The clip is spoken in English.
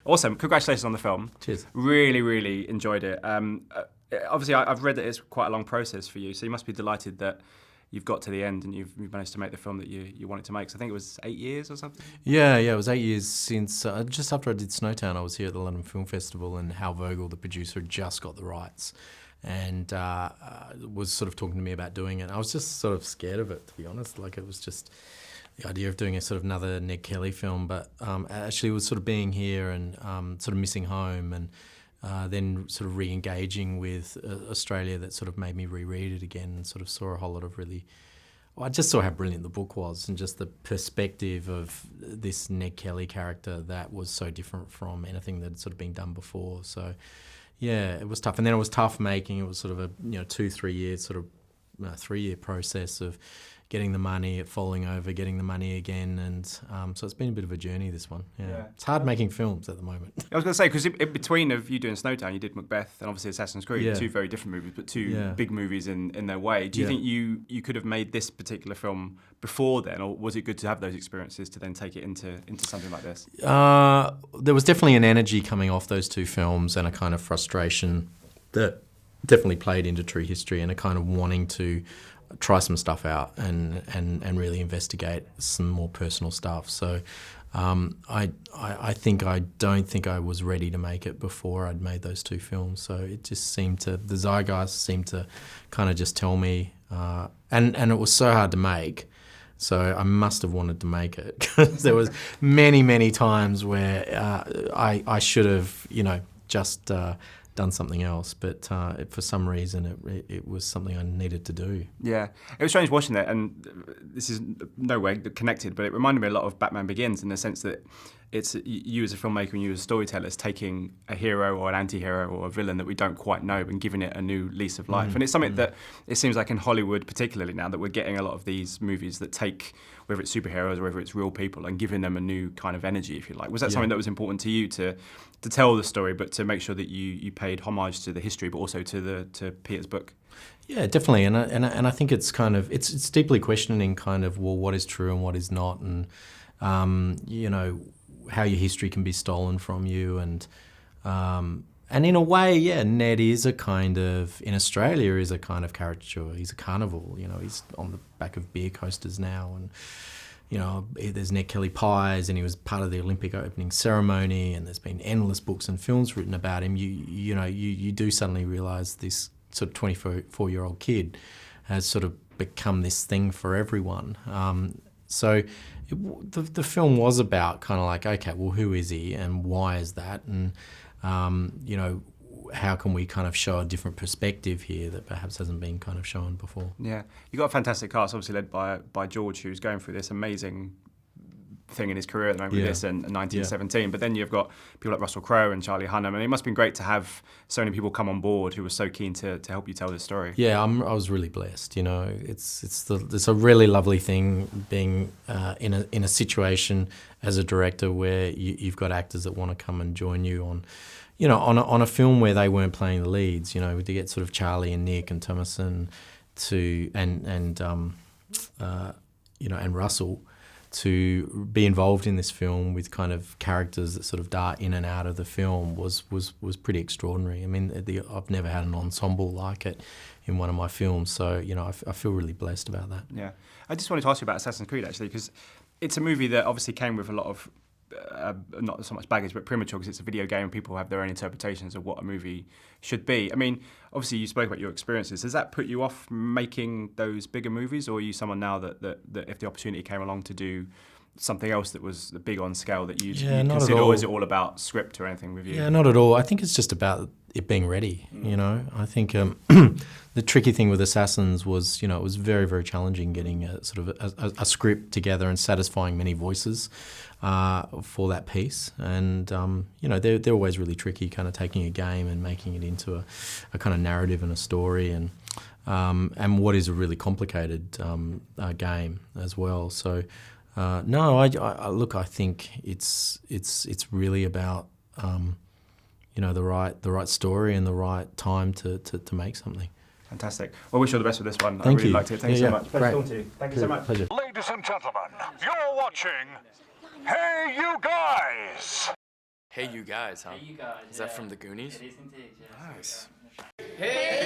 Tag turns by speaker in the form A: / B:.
A: Awesome. Congratulations on the film.
B: Cheers.
A: Really, really enjoyed it. Obviously, I've read that it's quite a long process for you, so you must be delighted that you've got to the end and you've managed to make the film that you wanted to make. So I think it was 8 years or something?
B: Yeah, it was 8 years since, just after I did Snowtown, I was here at the London Film Festival, and Hal Vogel, the producer, had just got the rights and was sort of talking to me about doing it. I was just sort of scared of it, to be honest. Like, it was just the idea of doing a sort of another Ned Kelly film, but actually it was sort of being here and sort of missing home, and then sort of re-engaging with Australia that sort of made me reread it again and sort of saw a whole lot of really... Well, I just saw how brilliant the book was and just the perspective of this Ned Kelly character that was so different from anything that had sort of been done before. So, yeah, it was tough. And then it was tough making. It was sort of a 2-3 year sort of 3-year process of getting the money, it falling over, getting the money again, and so it's been a bit of a journey, this one. Yeah. It's hard making films at the moment.
A: I was going to say, because in between of you doing Snowtown, you did Macbeth and obviously Assassin's Creed, two very different movies, but two big movies in their way. Do you think you could have made this particular film before then, or was it good to have those experiences to then take it into something like this?
B: There was definitely an energy coming off those two films and a kind of frustration that definitely played into True History, and a kind of wanting to try some stuff out and really investigate some more personal stuff. So I don't think I was ready to make it before I'd made those two films. So it just seemed to, the zeitgeist seemed to kind of just tell me, and it was so hard to make. So I must have wanted to make it, because there was many times where I should have, just done something else, but for some reason it was something I needed to do.
A: Yeah, it was strange watching that, and this is no way connected, but it reminded me a lot of Batman Begins in the sense that it's you as a filmmaker and you as a storyteller is taking a hero or an anti-hero or a villain that we don't quite know and giving it a new lease of life. And it's something that it seems like in Hollywood particularly now that we're getting a lot of these movies that take, whether it's superheroes or whether it's real people, and giving them a new kind of energy, if you like. Was that something that was important to you to tell the story, but to make sure that you paid homage to the history, but also to Peter's book?
B: Yeah, definitely, and I think it's kind of it's deeply questioning kind of, well, what is true and what is not, and how your history can be stolen from you, and in a way, Ned is a kind of, in Australia, is a kind of caricature. He's a carnival, he's on the back of beer coasters now, and there's Ned Kelly pies, and he was part of the Olympic opening ceremony, and there's been endless books and films written about him. You do suddenly realise this sort of 24-year-old kid has sort of become this thing for everyone. So the film was about kind of like, okay, well, who is he and why is that? And, how can we kind of show a different perspective here that perhaps hasn't been kind of shown before? Yeah.
A: You've got a fantastic cast, obviously led by George, who's going through this amazing thing in his career at the moment with this and 1917. But then you've got people like Russell Crowe and Charlie Hunnam, and it must have been great to have so many people come on board who were so keen to help you tell this story.
B: Yeah, I was really blessed. It's a really lovely thing being in a situation as a director where you've got actors that want to come and join you on a film where they weren't playing the leads. To get sort of Charlie and Nick and Thomasin and Russell to be involved in this film with kind of characters that sort of dart in and out of the film was pretty extraordinary. I mean, I've never had an ensemble like it in one of my films, so I feel really blessed about that.
A: Yeah, I just wanted to ask you about Assassin's Creed actually, because it's a movie that obviously came with a lot of not so much baggage, but premature, because it's a video game. People have their own interpretations of what a movie should be. I mean, obviously you spoke about your experiences. Does that put you off making those bigger movies, or are you someone now that if the opportunity came along to do something else that was big on scale that you'd consider, or is it all about script or anything with you?
B: Yeah, not at all. I think it's just about it being ready, I think the tricky thing with Assassins was, it was very, very challenging getting a sort of a script together and satisfying many voices for that piece. And, they're always really tricky, kind of taking a game and making it into a kind of narrative and a story, and what is a really complicated game as well. So, no, I look, I think it's really about, the right story and the right time to make something.
A: Fantastic. Well, wish you all the best with this one.
B: Thank
A: I really
B: you.
A: liked it. Thanks so much.
B: Pleasure
A: talking to you. Thank you so much.
B: Pleasure.
C: Ladies and gentlemen, you're watching Hey You Guys! Hey You Guys, huh?
D: Hey You Guys.
C: Is that from the Goonies?
D: It is indeed, yes.
C: Nice.
D: Hey